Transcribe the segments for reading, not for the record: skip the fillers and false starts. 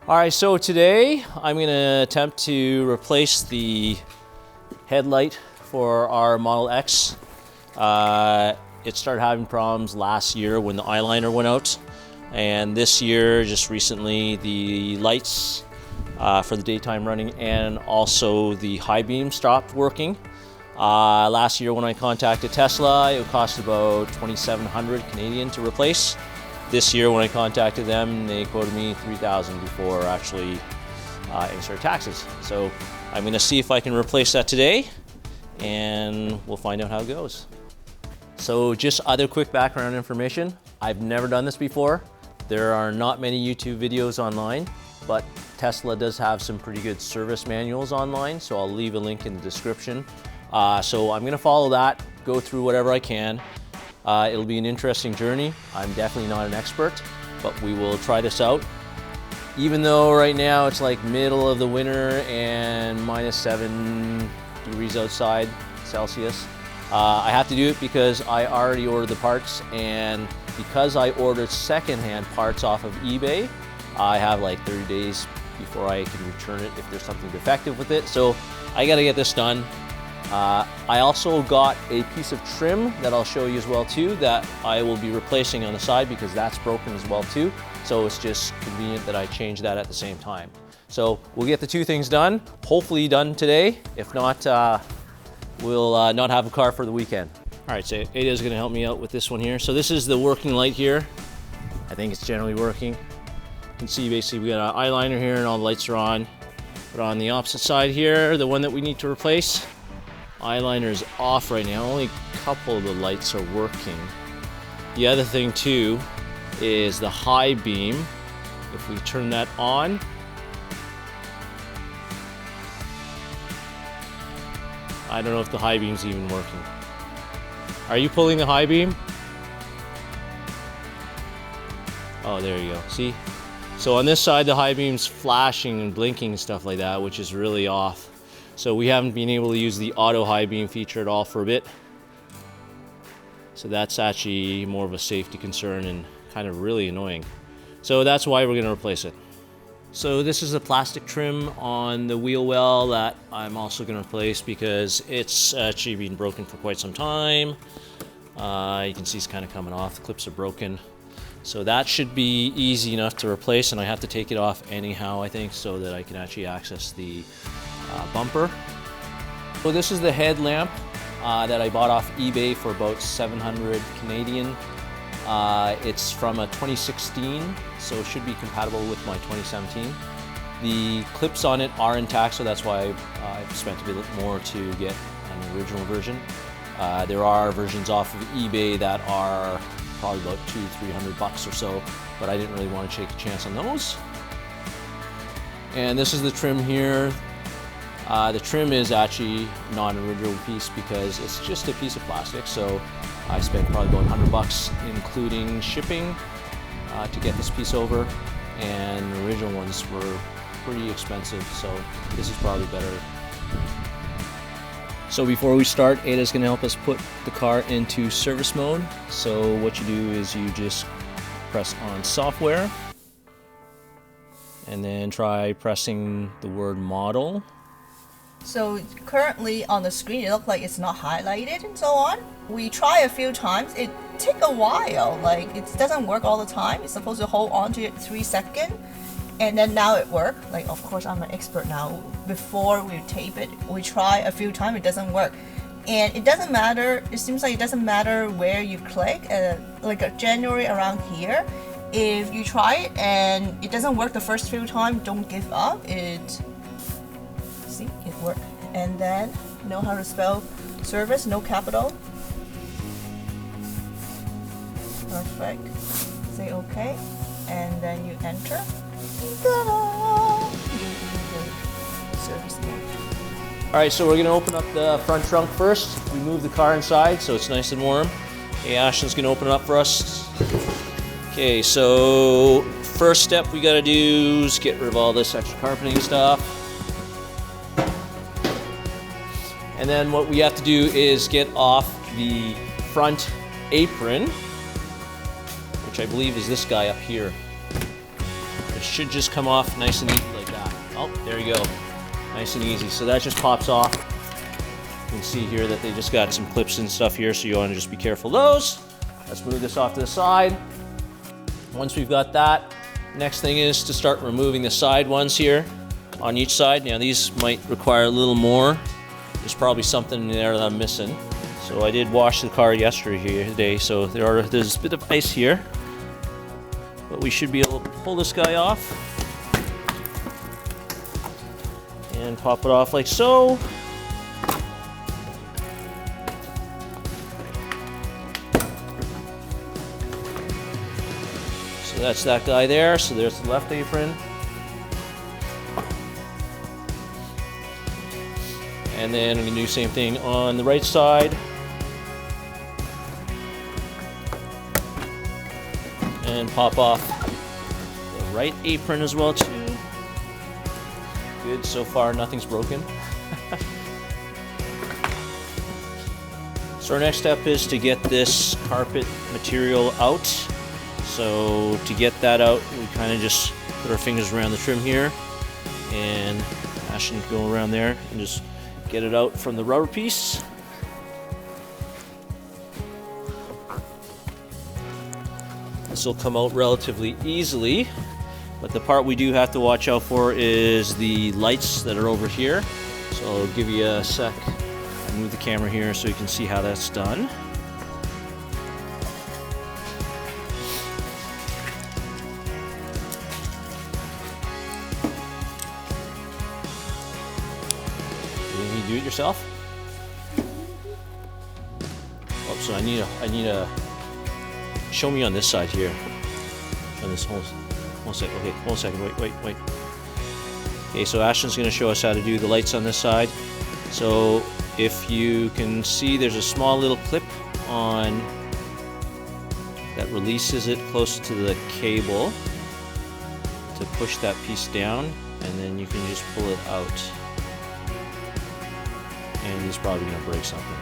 All right, so today I'm gonna attempt to replace the headlight for our Model X. It started having problems last year when the eyeliner went out. And this year, just recently, the lights for the daytime running and also the high beam stopped working. Last year when I contacted Tesla, it cost about 2,700 Canadian to replace. This year when I contacted them, they quoted me 3,000 before actually extra taxes. So I'm gonna see if I can replace that today and we'll find out how it goes. So just other quick background information. I've never done this before. There are not many YouTube videos online, but Tesla does have some pretty good service manuals online, so I'll leave a link in the description. So I'm gonna follow that, go through whatever I can. It'll be an interesting journey. I'm definitely not an expert, but we will try this out. Even though right now it's like middle of the winter and -7 degrees outside Celsius, I have to do it because I already ordered the parts, and because I ordered secondhand parts off of eBay, I have like 30 days before I can return it if there's something defective with it. So I gotta get this done. I also got a piece of trim that I'll show you as well too, that I will be replacing on the side because that's broken as well too. So it's just convenient that I change that at the same time. So we'll get the two things done, hopefully done today. If not, we'll not have a car for the weekend. All right, so Ada's gonna help me out with this one here. So this is the working light here. I think it's generally working. You can see basically we got an eyeliner here and all the lights are on. But on the opposite side here, the one that we need to replace, eyeliner is off right now. Only a couple of the lights are working. The other thing too is the high beam. If we turn that on, I don't know if the high beam's even working. Are you pulling the high beam? Oh, there you go. See? So on this side, the high beam's flashing and blinking and stuff like that, which is really off. So we haven't been able to use the auto high beam feature at all for a bit. So that's actually more of a safety concern and kind of really annoying. So that's why we're gonna replace it. So this is the plastic trim on the wheel well that I'm also gonna replace because it's actually been broken for quite some time. You can see it's kind of coming off, the clips are broken. So that should be easy enough to replace, and I have to take it off anyhow, I think, so that I can actually access the bumper. So this is the headlamp that I bought off eBay for about 700 Canadian. It's from a 2016, so it should be compatible with my 2017. The clips on it are intact, so that's why I've spent a bit more to get an original version. There are versions off of eBay that are probably about $200-300 or so, but I didn't really want to take a chance on those. And this is the trim here. The trim is actually not an original piece because it's just a piece of plastic, so I spent probably about $100 including shipping to get this piece over, and the original ones were pretty expensive, so this is probably better. So before we start, Ada's gonna help us put the car into service mode. So what you do is you just press on software and then try pressing the word model. So currently on the screen it looks like it's not highlighted and so on. We try a few times, it takes a while, like it doesn't work all the time. It's supposed to hold on to it 3 seconds and then now it worked. Like, of course I'm an expert now. Before we tape it, we try a few times, it doesn't work. And it doesn't matter, it seems like it doesn't matter where you click, like generally around here. If you try it and it doesn't work the first few times, don't give up. See, it worked. And then know how to spell service, no capital. Perfect. Say okay, and then you enter. Ta-da! Service name. All right, so we're gonna open up the front trunk first. We move the car inside so it's nice and warm. Okay, Ashton's gonna open it up for us. Okay, so first step we gotta do is get rid of all this extra carpeting stuff. And then what we have to do is get off the front apron, which I believe is this guy up here. it should just come off nice and easy like that. Oh, there you go. Nice and easy. So that just pops off. You can see here that they just got some clips and stuff here, so you want to just be careful of those. Let's move this off to the side. Once we've got that, next thing is to start removing the side ones here on each side. Now these might require a little more. There's probably something in there that I'm missing. So I did wash the car today, so there's a bit of ice here. But we should be able to pull this guy off and pop it off like so. So that's that guy there. So there's the left apron. And then I'm going to do the same thing on the right side. And pop off the right apron as well too. Good, so far nothing's broken. So our next step is to get this carpet material out. So to get that out, we kind of just put our fingers around the trim here, and Ashton can go around there and just get it out from the rubber piece. This will come out relatively easily, but the part we do have to watch out for is the lights that are over here. So I'll give you a sec. I'll move the camera here so you can see how that's done. You do it yourself? Oh, so I need a show me on this side here. On this whole second. Okay, hold a second. Wait. Okay, so Ashton's going to show us how to do the lights on this side. So if you can see, there's a small little clip on that releases it close to the cable to push that piece down, and then you can just pull it out. And he's probably going to break something.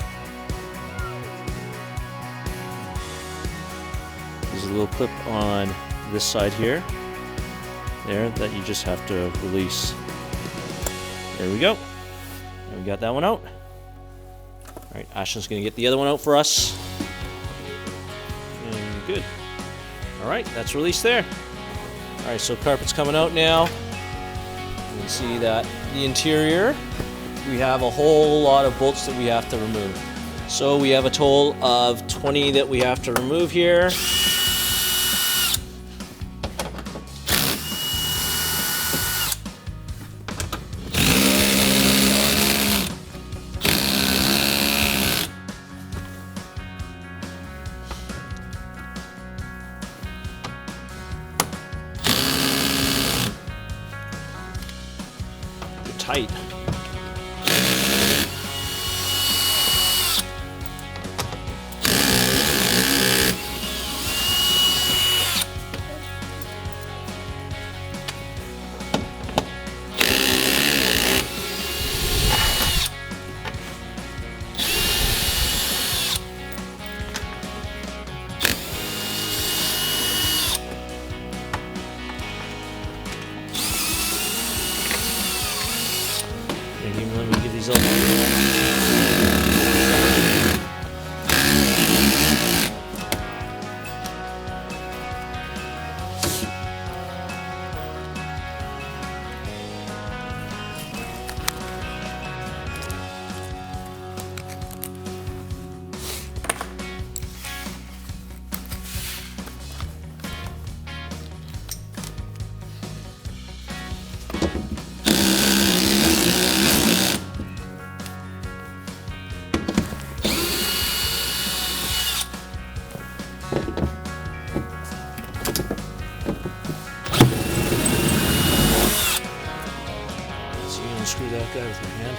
There's a little clip on this side here, there, that you just have to release. There we go. And we got that one out. All right, Ashton's going to get the other one out for us. And good. All right, that's released there. All right, so carpet's coming out now. You can see that the interior, we have a whole lot of bolts that we have to remove. So we have a total of 20 that we have to remove here. Tight. Let me give these over. Screw that guy with your hand.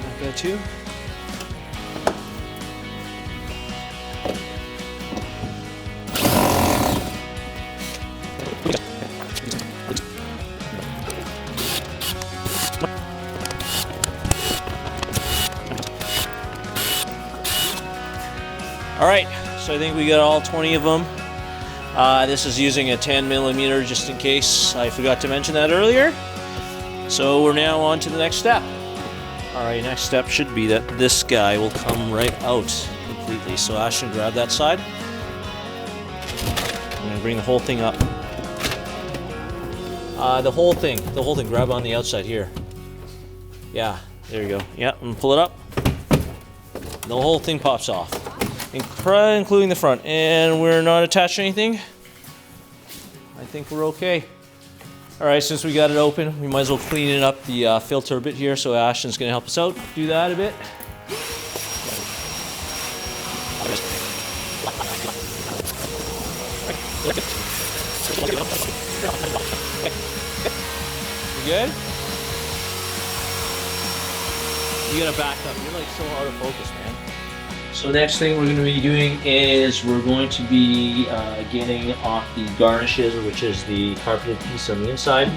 That guy too. right, so I think we got all 20 of them. This is using a 10mm just in case I forgot to mention that earlier. So we're now on to the next step. All right, next step should be that this guy will come right out completely. So Ashton, grab that side. I'm gonna bring the whole thing up. The whole thing, grab on the outside here. Yeah, there you go. Yeah, and pull it up. The whole thing pops off, including the front. And we're not attaching anything. I think we're okay. All right, since we got it open, we might as well clean it up the filter a bit here. So Ashton's gonna help us out, do that a bit. You good? You gotta back up. You're like so out of focus, man. So next thing we're going to be doing is we're going to be getting off the garnishes, which is the carpeted piece on the inside,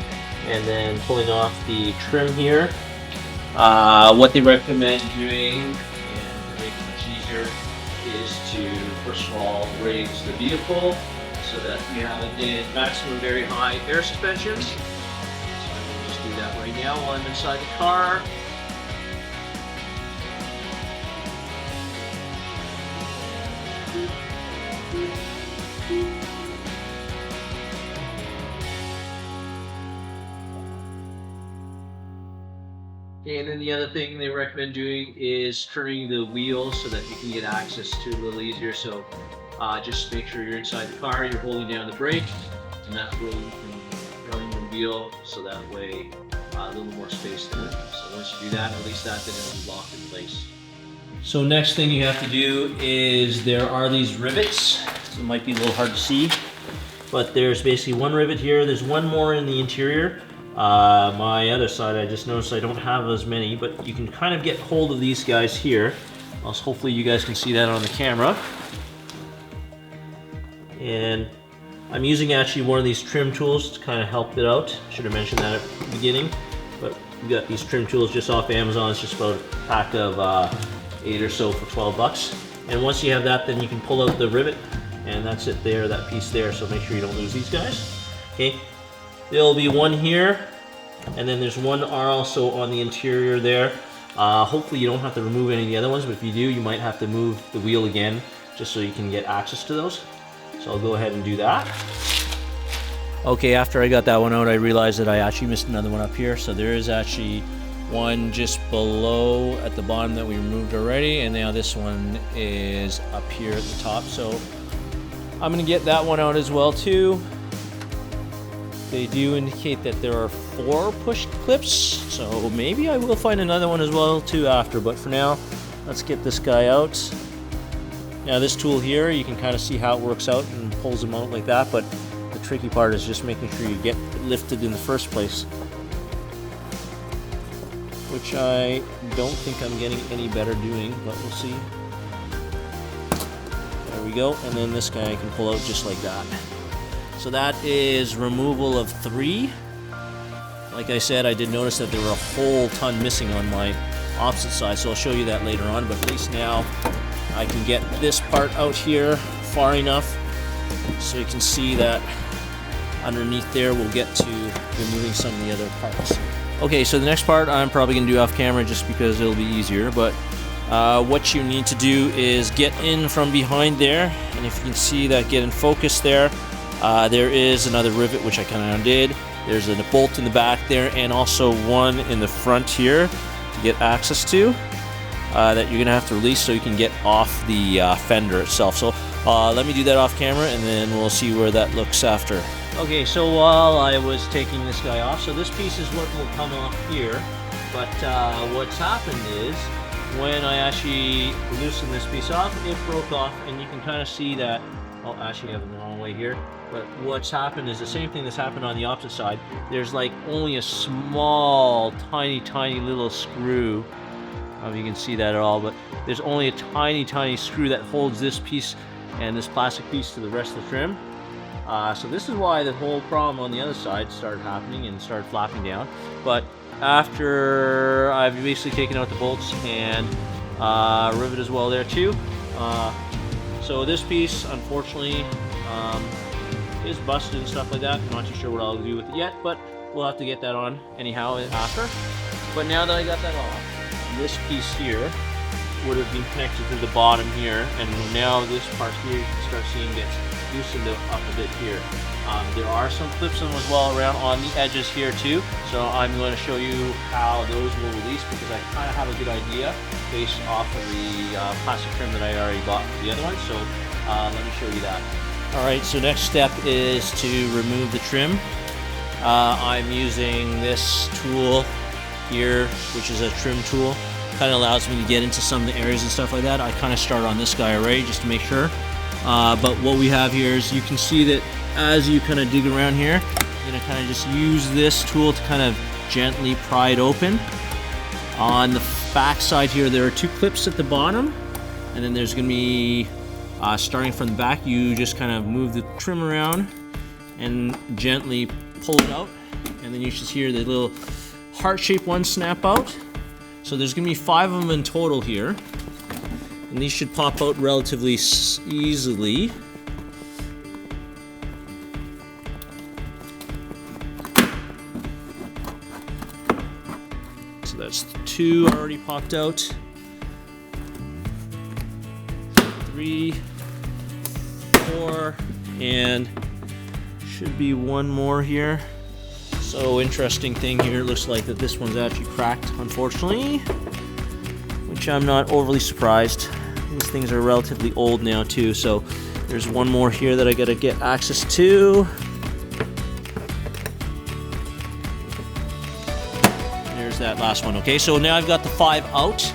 and then pulling off the trim here. What they recommend doing, and to make it much easier, is to first of all raise the vehicle so that you have it in maximum very high air suspension. So I'm going to just do that right now while I'm inside the car. And then the other thing they recommend doing is turning the wheels so that you can get access to it a little easier. So just make sure you're inside the car, you're holding down the brake, and that way you can turn the wheel so that way a little more space there. So once you do that, release that, then it'll be locked in place. So next thing you have to do is there are these rivets. So it might be a little hard to see, but there's basically one rivet here. There's one more in the interior. My other side, I just noticed I don't have as many, but you can kind of get hold of these guys here. Hopefully you guys can see that on the camera. And I'm using actually one of these trim tools to kind of help it out. Should have mentioned that at the beginning, but we got these trim tools just off Amazon. It's just about a pack of 8 or so for 12 bucks. And once you have that, then you can pull out the rivet, and that's it there, that piece there. So make sure you don't lose these guys. Okay. There'll be one here, and then there's one also on the interior there. Hopefully you don't have to remove any of the other ones, but if you do, you might have to move the wheel again just so you can get access to those. So I'll go ahead and do that. Okay, after I got that one out, I realized that I actually missed another one up here. So there is actually one just below at the bottom that we removed already, and now this one is up here at the top. So I'm gonna get that one out as well too. They do indicate that there are 4 push clips, so maybe I will find another one as well too after, but for now, let's get this guy out. Now this tool here, you can kind of see how it works out and pulls them out like that, but the tricky part is just making sure you get it lifted in the first place, which I don't think I'm getting any better doing, but we'll see. There we go, and then this guy I can pull out just like that. So that is removal of 3. Like I said, I did notice that there were a whole ton missing on my opposite side, so I'll show you that later on, but at least now I can get this part out here far enough so you can see that underneath there we'll get to removing some of the other parts. Okay, so the next part I'm probably going to do off camera just because it'll be easier, but what you need to do is get in from behind there, and if you can see that, get in focus there. There is another rivet which I kind of undid. There's a bolt in the back there and also one in the front here to get access to that you're gonna have to release so you can get off the fender itself. So let me do that off camera and then we'll see where that looks after. Okay, so while I was taking this guy off, so this piece is what will come off here, but what's happened is when I actually loosened this piece off, it broke off, and you can kind of see that. Oh, actually I have it the wrong way here. But what's happened is the same thing that's happened on the opposite side. There's like only a small, tiny little screw. I don't know if you can see that at all, but there's only a tiny screw that holds this piece and this plastic piece to the rest of the trim. So this is why the whole problem on the other side started happening and started flapping down. But after I've basically taken out the bolts and rivet as well there too, So this piece, unfortunately, is busted and stuff like that. I'm not too sure what I'll do with it yet, but we'll have to get that on anyhow after. But now that I got that off, this piece here would have been connected to the bottom here, and now this part here you can start seeing gets loosened up a bit here. There are some clips as well around on the edges here too, so I'm going to show you how those will release, because I kind of have a good idea based off of the plastic trim that I already bought for the other one. So let me show you that. Alright, so next step is to remove the trim. I'm using this tool here, which is a trim tool. Kind of allows me to get into some of the areas and stuff like that. I kind of start on this guy already just to make sure. But what we have here is you can see that as you kind of dig around here, you're going to kind of just use this tool to kind of gently pry it open. On the back side here, there are two clips at the bottom, and then there's going to be, starting from the back, you just kind of move the trim around and gently pull it out, and then you should hear the little heart-shaped one snap out. So there's going to be 5 of them in total here, and these should pop out relatively easily. So that's 2 already popped out. 3, 4, and should be 1 more here. So interesting thing here, it looks like that this one's actually cracked, unfortunately, which I'm not overly surprised. These things are relatively old now too, so there's 1 more here that I gotta get access to. There's that last one. Okay, so now I've got the 5 out.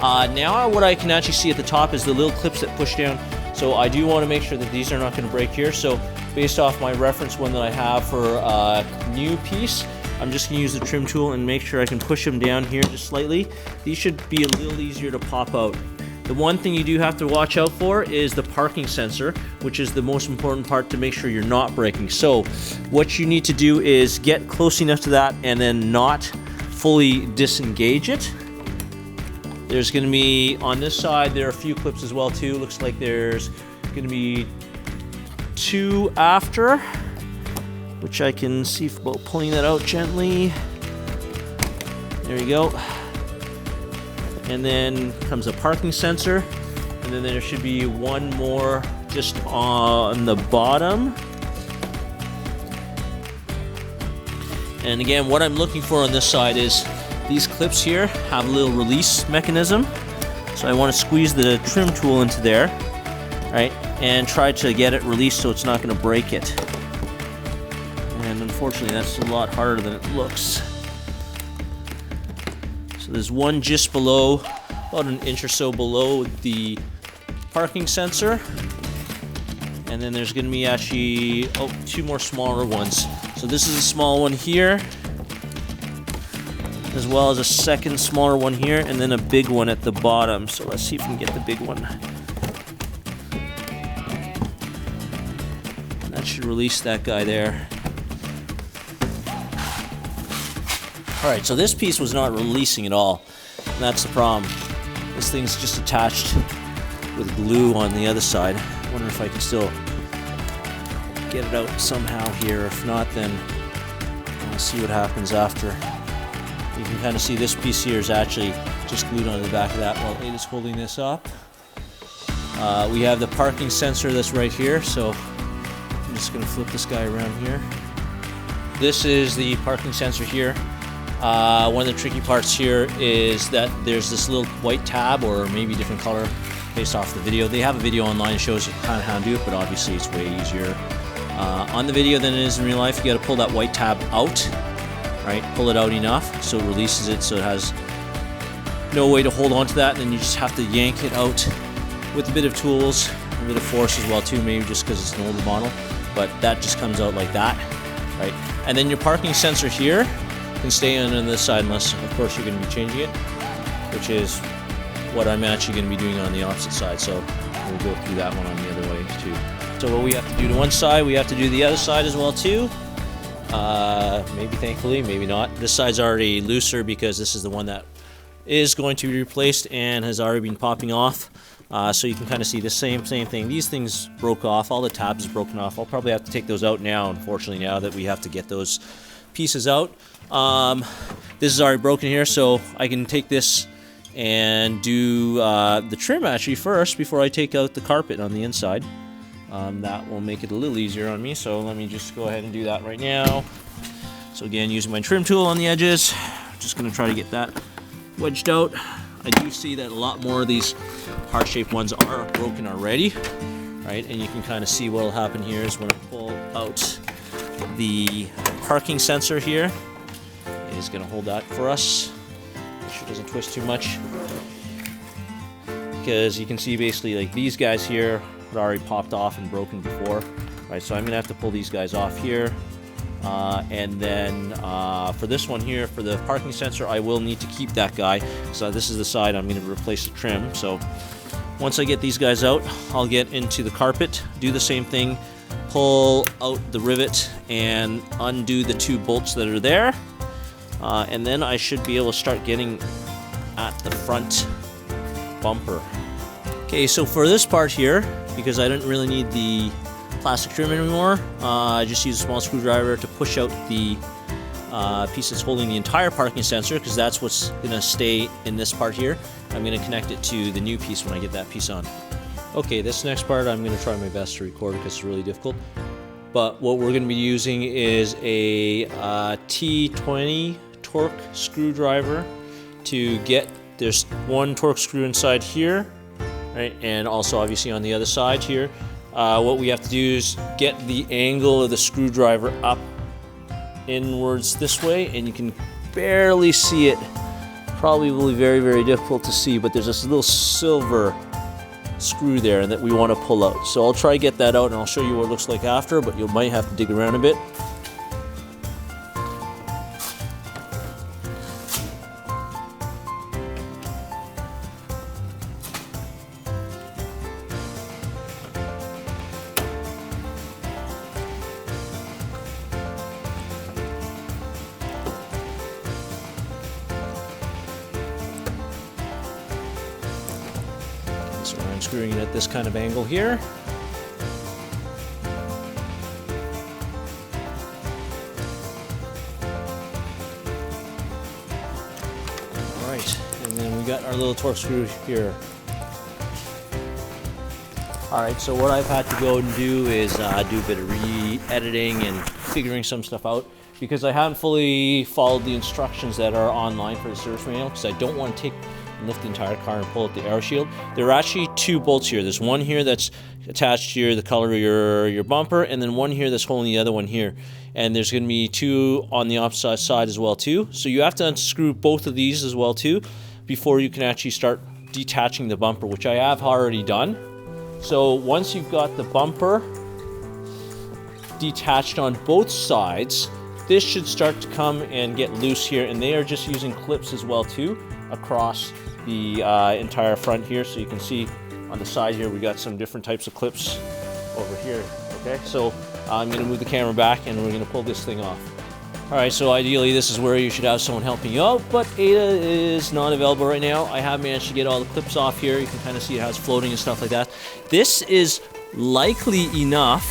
Now what I can actually see at the top is the little clips that push down. So I do want to make sure that these are not going to break here. So based off my reference one that I have for a new piece, I'm just going to use the trim tool and make sure I can push them down here just slightly. These should be a little easier to pop out. The one thing you do have to watch out for is the parking sensor, which is the most important part to make sure you're not breaking. So what you need to do is get close enough to that and then not fully disengage it. There's going to be, on this side, there are a few clips as well too. Looks like there's going to be 2 after, which I can see about pulling that out gently. There you go. And then comes a parking sensor, and then there should be 1 more just on the bottom. And again, what I'm looking for on this side is these clips here have a little release mechanism. So I want to squeeze the trim tool into there, right, and try to get it released so it's not going to break it. And unfortunately, that's a lot harder than it looks. So there's 1 just below, about 1 inch or so below the parking sensor. And then there's going to be actually 2 more smaller ones. So this is a small one here, as well as a second smaller one here, and then a big one at the bottom. So let's see if we can get the big one. That should release that guy there. Alright, so this piece was not releasing at all, and that's the problem. This thing's just attached with glue on the other side. I wonder if I can still get it out somehow here. If not, then I'll see what happens after. You can kind of see this piece here is actually just glued onto the back of that while it is holding this up. We have the parking sensor that's right here, so I'm just going to flip this guy around here. This is the parking sensor here. One of the tricky parts here is that there's this little white tab, or maybe different color based off the video. They have a video online that shows you kind of how to do it, but obviously it's way easier on the video than it is in real life. You got to pull that white tab out. Right, pull it out enough so it releases it, so it has no way to hold on to that, and then you just have to yank it out with a bit of tools, a bit of force as well too, maybe just because it's an older model, but that just comes out like that, right? And then your parking sensor here can stay on this side unless, of course, you're going to be changing it, which is what I'm actually going to be doing on the opposite side, so we'll go through that one on the other way too. So what we have to do to one side, we have to do the other side as well too. Maybe thankfully, maybe not. This side's already looser because this is the one that is going to be replaced and has already been popping off. So you can kind of see the same thing. These things broke off, all the tabs is broken off. I'll probably have to take those out now, unfortunately, now that we have to get those pieces out. This is already broken here, so I can take this and do the trim actually first before I take out the carpet on the inside. That will make it a little easier on me, so let me just go ahead and do that right now. So again, using my trim tool on the edges, just going to try to get that wedged out. I do see that a lot more of these heart-shaped ones are broken already, right? And you can kind of see what will happen here is when I pull out the parking sensor here, it is going to hold that for us. Make sure it doesn't twist too much, because you can see basically like these guys here had already popped off and broken before, right? So I'm going to have to pull these guys off here. And then for this one here, for the parking sensor, I will need to keep that guy. So this is the side I'm going to replace the trim. So once I get these guys out, I'll get into the carpet, do the same thing, pull out the rivet and undo the 2 bolts that are there. And then I should be able to start getting at the front bumper. Okay, so for this part here, because I don't really need the plastic trim anymore, I just use a small screwdriver to push out the piece that's holding the entire parking sensor, because that's what's going to stay in this part here. I'm going to connect it to the new piece when I get that piece on. Okay, this next part I'm going to try my best to record because it's really difficult. But what we're going to be using is a T20 torque screwdriver to get, there's 1 torque screw inside here, right, and also obviously on the other side here. What we have to do is get the angle of the screwdriver up inwards this way, and you can barely see it. Probably will be very, very difficult to see, but there's this little silver screw there that we want to pull out. So I'll try to get that out and I'll show you what it looks like after, but you might have to dig around a bit. So I'm unscrewing it at this kind of angle here. Alright, and then we got our little torque screw here. Alright, so what I've had to go and do is do a bit of re-editing and figuring some stuff out, because I haven't fully followed the instructions that are online for the service manual, because I don't want to take and lift the entire car and pull out the air shield. There are actually 2 bolts here. There's one here that's attached to the color of your bumper, and then one here that's holding the other one here. And there's going to be 2 on the opposite side as well too. So you have to unscrew both of these as well too before you can actually start detaching the bumper, which I have already done. So once you've got the bumper detached on both sides, this should start to come and get loose here, and they are just using clips as well too across the entire front here. So you can see on the side here we got some different types of clips over here. Okay, so I'm going to move the camera back and we're going to pull this thing off. Alright, so ideally this is where you should have someone helping you out, but Ada is not available right now. I have managed to get all the clips off here. You can kind of see how it's floating and stuff like that. This is likely enough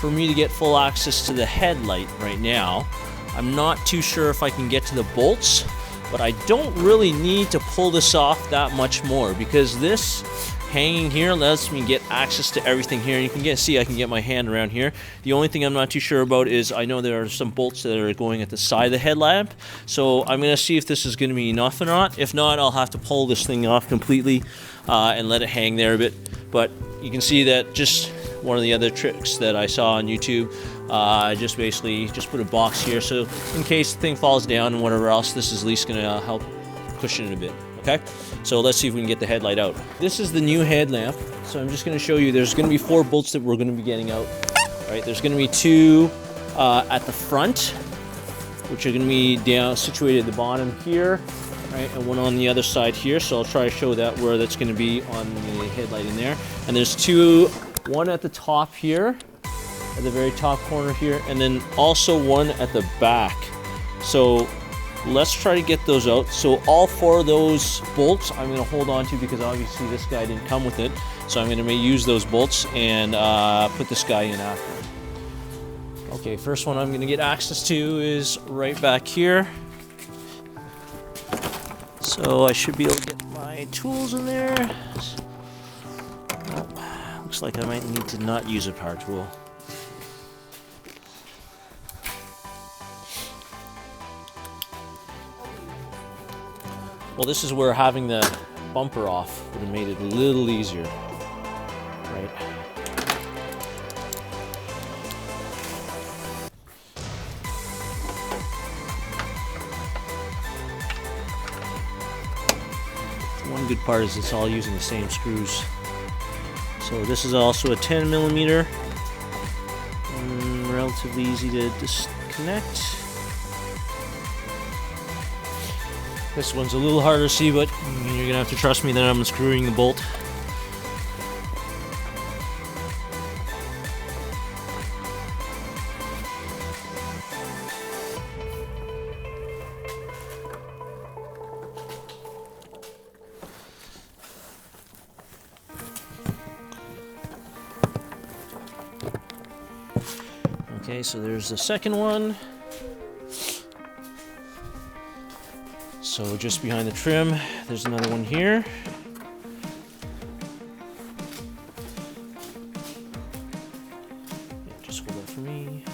for me to get full access to the headlight right now. I'm not too sure if I can get to the bolts, but I don't really need to pull this off that much more, because this hanging here lets me get access to everything here. You can see I can get my hand around here. The only thing I'm not too sure about is I know there are some bolts that are going at the side of the headlamp, so I'm going to see if this is going to be enough or not. If not, I'll have to pull this thing off completely and let it hang there a bit. But you can see that just one of the other tricks that I saw on YouTube, just basically just put a box here, so in case the thing falls down and whatever else, this is at least going to help cushion it a bit. Okay, so let's see if we can get the headlight out. This is the new headlamp, so I'm just going to show you. There's going to be 4 bolts that we're going to be getting out. Right, there's going to be 2 at the front, which are going to be down situated at the bottom here, right, and one on the other side here. So I'll try to show that where that's going to be on the headlight in there. And there's 2, one at the top here, at the very top corner here, and then also one at the back. So let's try to get those out. So all 4 of those bolts I'm going to hold on to because obviously this guy didn't come with it. So I'm going to use those bolts and put this guy in after. Okay, first one I'm going to get access to is right back here. So I should be able to get my tools in there. Oh, looks like I might need to not use a power tool. Well, this is where having the bumper off would have made it a little easier, right? One good part is it's all using the same screws. So this is also a 10 millimeter, relatively easy to disconnect. This one's a little harder to see, but you're gonna have to trust me that I'm unscrewing the bolt. Okay, so there's the second one. So just behind the trim, there's another one here. Yeah, just hold that for me.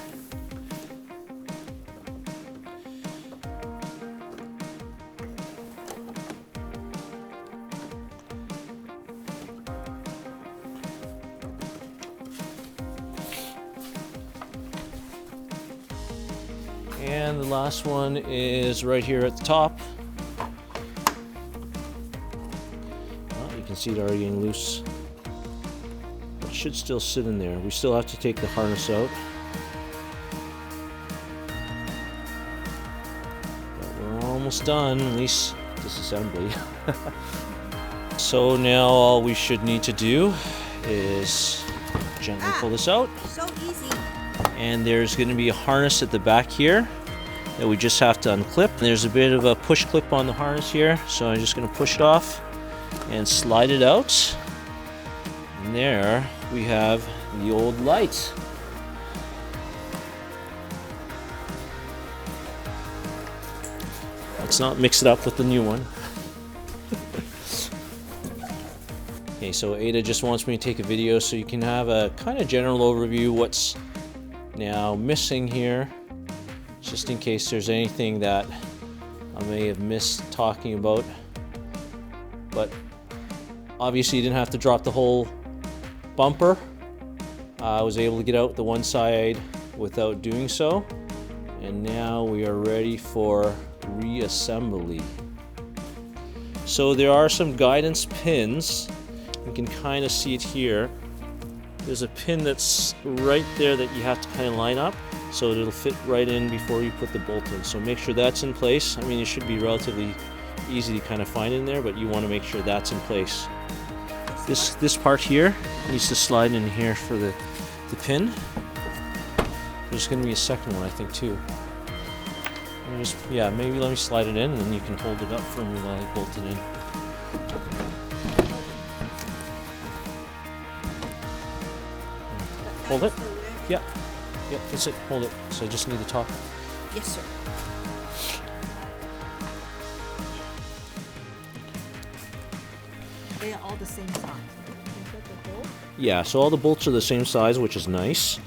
And the last one is right here at the top. You can see it already getting loose. It should still sit in there. We still have to take the harness out. But we're almost done, at least disassembly. So now all we should need to do is gently pull this out. So easy. And there's going to be a harness at the back here that we just have to unclip. There's a bit of a push clip on the harness here, so I'm just going to push it off and slide it out. And there we have the old light. Let's not mix it up with the new one. Okay, so Ada just wants me to take a video so you can have a kind of general overview what's now missing here, just in case there's anything that I may have missed talking about. But obviously you didn't have to drop the whole bumper. I was able to get out the one side without doing so. And now we are ready for reassembly. So there are some guidance pins. You can kind of see it here. There's a pin that's right there that you have to kind of line up so it'll fit right in before you put the bolt in. So make sure that's in place. I mean, it should be relatively easy to kind of find in there, but you want to make sure that's in place. This part here needs to slide in here for the pin. There's going to be a second one, I think, too. Yeah, maybe let me slide it in and then you can hold it up for me while I bolt it in. Hold it. Yeah. Yep, that's it. Hold it. So I just need the top. Yes, sir. They are all the same size. Yeah, so all the bolts are the same size, which is nice.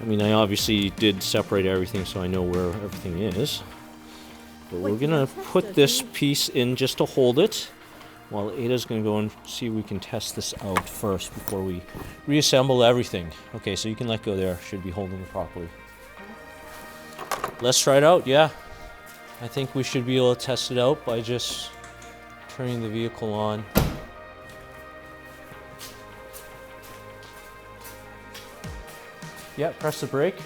I mean, I obviously did separate everything so I know where everything is. But we're gonna put this piece in just to hold it, while Ada's gonna go and see if we can test this out first before we reassemble everything. Okay, so you can let go there. Should be holding it properly. Let's try it out, yeah. I think we should be able to test it out by just turning the vehicle on. Yeah, press the brake.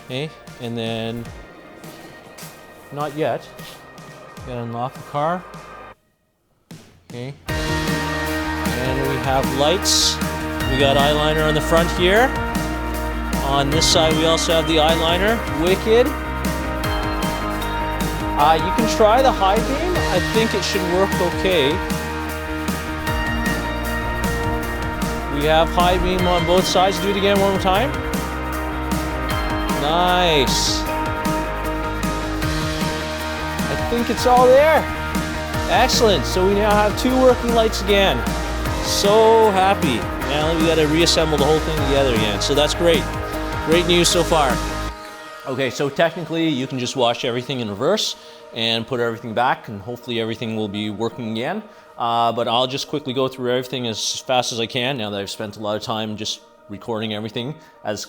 Okay, and then, not yet. Gotta unlock the car. Okay. And we have lights. We got eyeliner on the front here. On this side, we also have the eyeliner. Wicked. You can try the high beam. I think it should work okay. We have high beam on both sides. Do it again one more time. Nice. I think it's all there. Excellent. So we now have 2 working lights again. So happy. Now we got to reassemble the whole thing together again. So that's great. Great news so far. Okay, so technically you can just wash everything in reverse and put everything back, and hopefully everything will be working again. But I'll just quickly go through everything as fast as I can now that I've spent a lot of time just recording everything as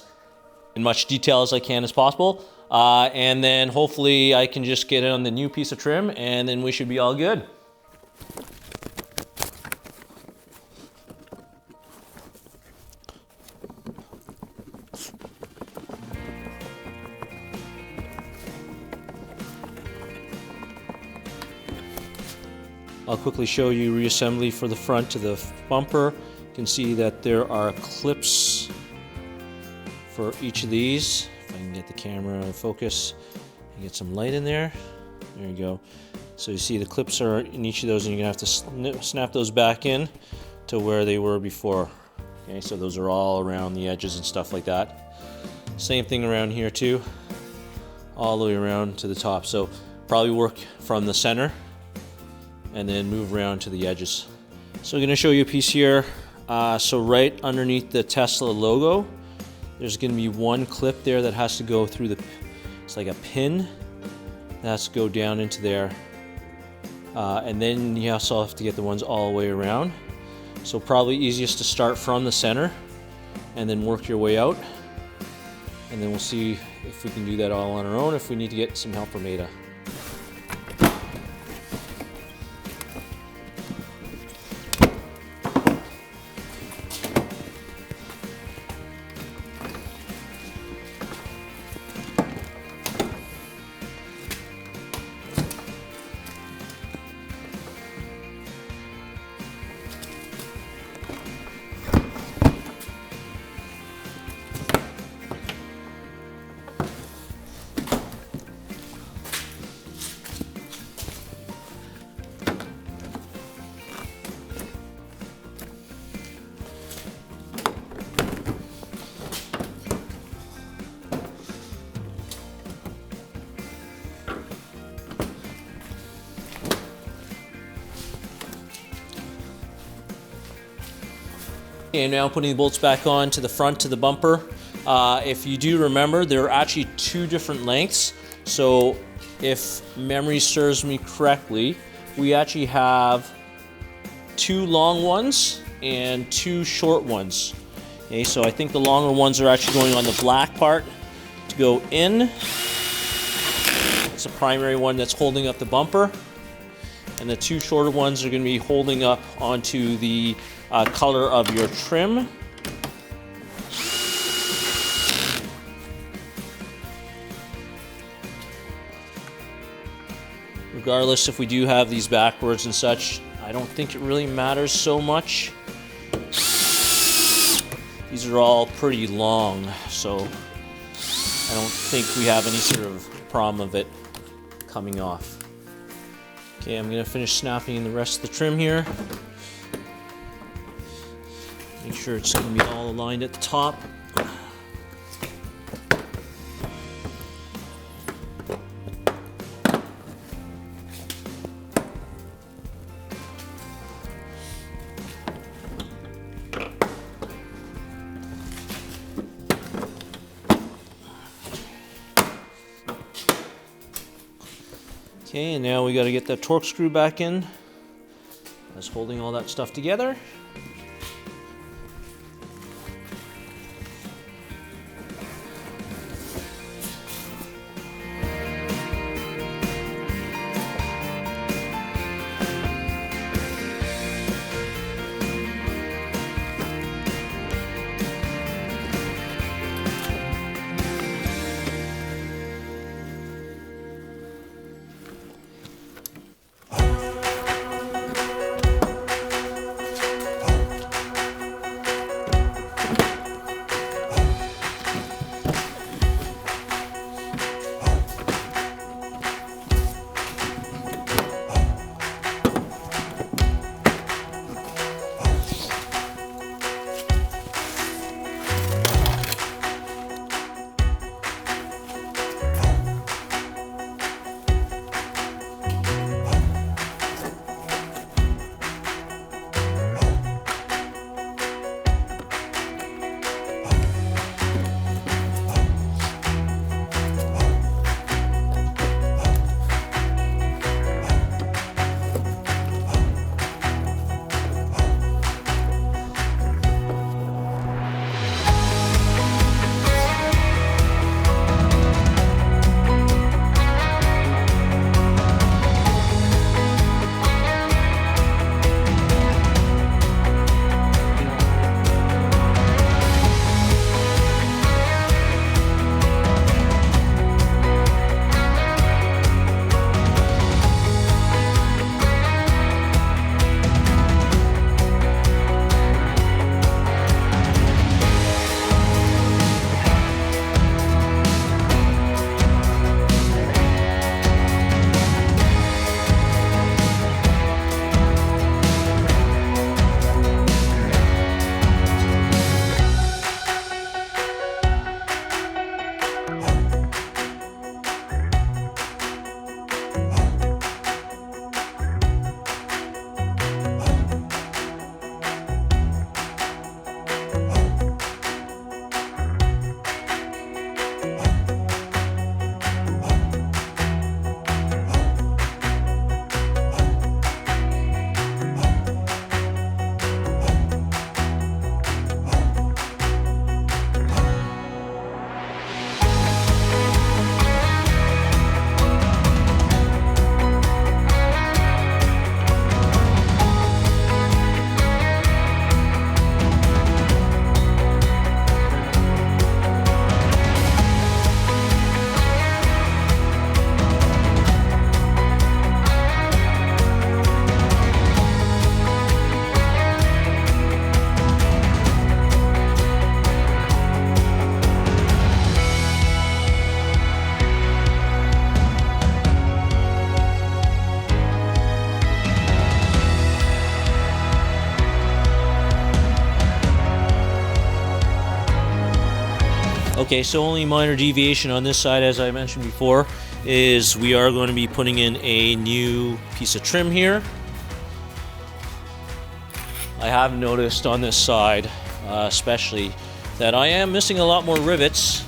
in much detail as I can as possible. And then hopefully I can just get it on the new piece of trim, and then we should be all good. I'll quickly show you reassembly for the front of the bumper. You can see that there are clips for each of these. If I can get the camera in focus and get some light in there. There you go. So you see the clips are in each of those, and you're gonna have to snap those back in to where they were before. Okay, so those are all around the edges and stuff like that. Same thing around here too, all the way around to the top. So probably work from the center and then move around to the edges. So I'm gonna show you a piece here. So right underneath the Tesla logo, there's gonna be one clip there that has to go through it's like a pin that has to go down into there. And then you also have to get the ones all the way around. So probably easiest to start from the center and then work your way out. And then we'll see if we can do that all on our own, if we need to get some help from Ada. And now putting the bolts back on to the front of the bumper. If you do remember, there are actually 2 different lengths. So if memory serves me correctly, we actually have 2 long ones and 2 short ones. Okay, so I think the longer ones are actually going on the black part to go in. It's a primary one that's holding up the bumper. And the 2 shorter ones are going to be holding up onto the color of your trim. Regardless if we do have these backwards and such, I don't think it really matters so much. These are all pretty long, so I don't think we have any sort of problem of it coming off. Okay, I'm going to finish snapping in the rest of the trim here. Make sure it's going to be all aligned at the top. Okay, and now we got to get that torque screw back in. That's holding all that stuff together. Okay, so only minor deviation on this side, as I mentioned before, is we are going to be putting in a new piece of trim here. I have noticed on this side, especially, that I am missing a lot more rivets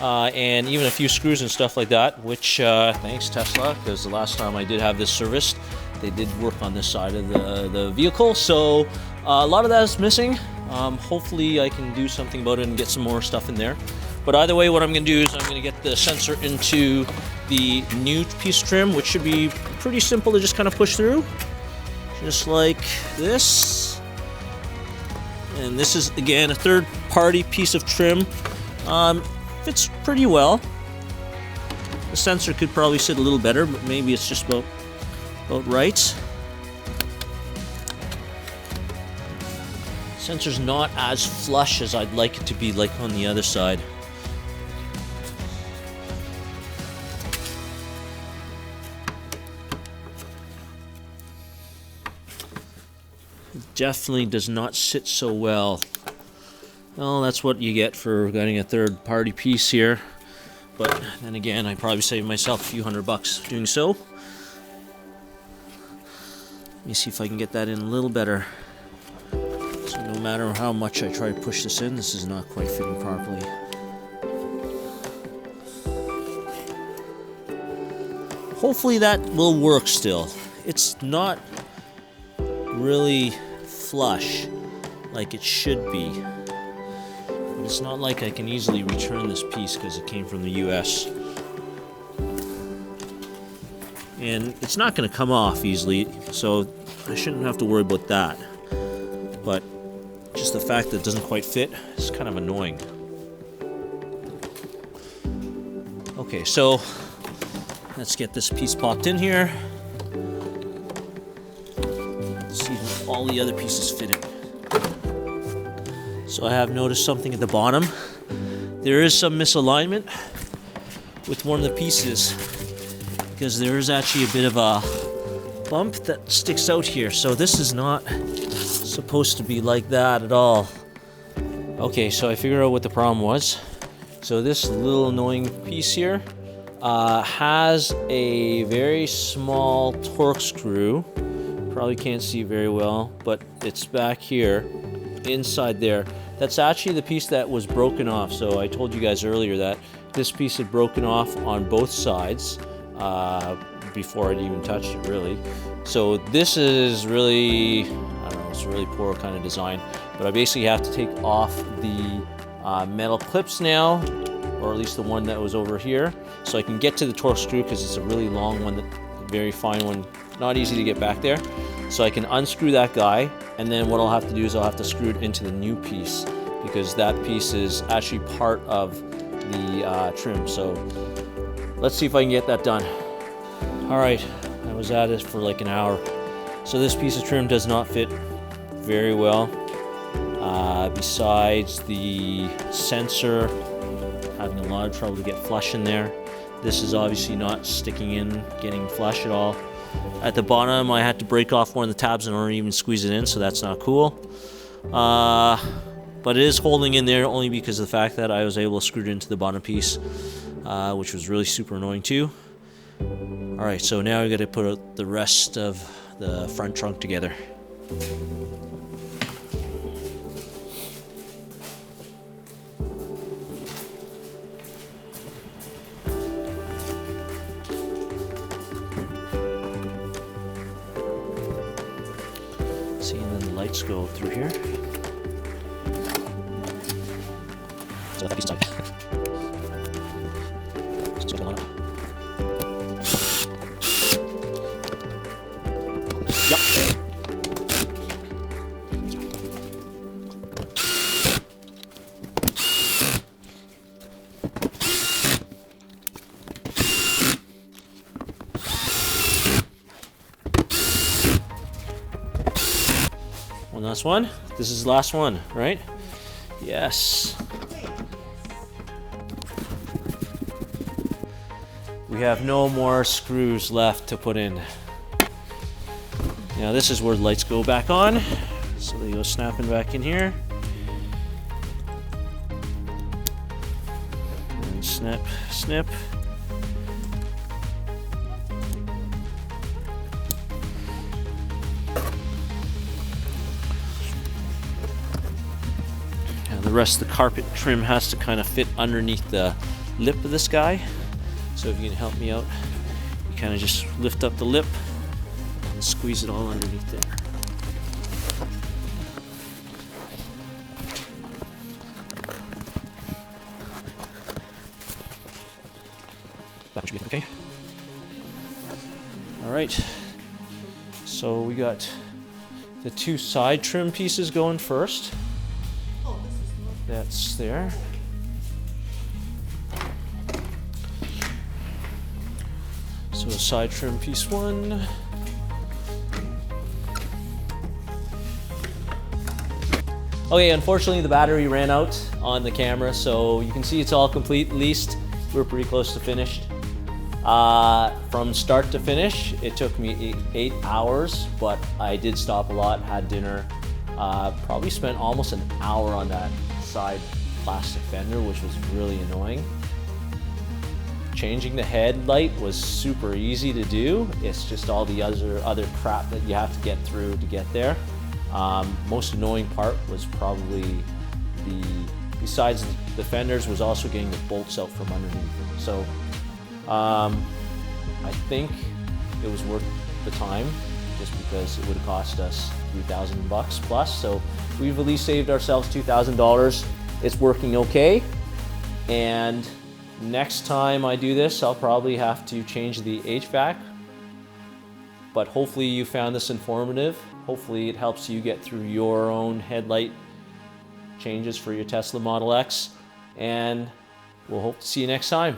and even a few screws and stuff like that, which thanks Tesla, because the last time I did have this serviced, they did work on this side of the vehicle, so a lot of that is missing. Hopefully I can do something about it and get some more stuff in there. But either way, what I'm going to do is I'm going to get the sensor into the new piece of trim, which should be pretty simple to just kind of push through, just like this. And this is, again, a third-party piece of trim. Fits pretty well. The sensor could probably sit a little better, but maybe it's just about right. Sensor's not as flush as I'd like it to be, like on the other side. It definitely does not sit so well. Well, that's what you get for getting a third-party piece here. But then again, I probably saved myself a few $100 doing so. Let me see if I can get that in a little better. So no matter how much I try to push this in, this is not quite fitting properly. Hopefully that will work still. It's not really flush like it should be. But it's not like I can easily return this piece because it came from the US. And it's not going to come off easily, so I shouldn't have to worry about that. But just the fact that it doesn't quite fit is kind of annoying. Okay, so let's get this piece popped in here. See if all the other pieces fit it. So I have noticed something at the bottom. There is some misalignment with one of the pieces because there is actually a bit of a bump that sticks out here. So this is not supposed to be like that at all. Okay, so I figured out what the problem was. So this little annoying piece here has a very small torx screw. Probably can't see very well, but it's back here, inside there. That's actually the piece that was broken off. So I told you guys earlier that this piece had broken off on both sides before I'd even touched it, really. So this is really, I don't know, it's a really poor kind of design. But I basically have to take off the metal clips now, or at least the one that was over here, so I can get to the torx screw because it's a really long one, very fine one, not easy to get back there. So I can unscrew that guy, and then what I'll have to do is I'll have to screw it into the new piece because that piece is actually part of the trim. So let's see if I can get that done. All right, I was at it for like an hour. So this piece of trim does not fit very well. Besides the sensor having a lot of trouble to get flush in there. This is obviously not sticking in, getting flush at all. At the bottom, I had to break off one of the tabs in order to even squeeze it in, so that's not cool. But it is holding in there only because of the fact that I was able to screw it into the bottom piece, which was really super annoying too. All right, so now we got to put the rest of the front trunk together. See, and then the lights go through here. So that piece tight. Just line up. Yep. One last one. This is the last one, right? Yes. We have no more screws left to put in. Now this is where the lights go back on. So they go snapping back in here. snip, snip. And the rest of the carpet trim has to kind of fit underneath the lip of this guy. So if you can help me out, you kind of just lift up the lip and squeeze it all underneath there. That should be okay. All right, so we got the two side trim pieces going first. That's there. So side trim piece one. Okay, unfortunately the battery ran out on the camera, so you can see it's all complete. At least we're pretty close to finished. From start to finish, it took me 8 hours, but I did stop a lot, had dinner. Probably spent almost an hour on that side plastic fender, which was really annoying. Changing the headlight was super easy to do. It's just all the other crap that you have to get through to get there. Most annoying part was probably besides the fenders, was also getting the bolts out from underneath. So I think it was worth the time, just because it would have cost us $3,000 plus. So we've at least saved ourselves $2,000. It's working okay. And next time I do this, I'll probably have to change the HVAC. But hopefully you found this informative. Hopefully it helps you get through your own headlight changes for your Tesla Model X. And we'll hope to see you next time.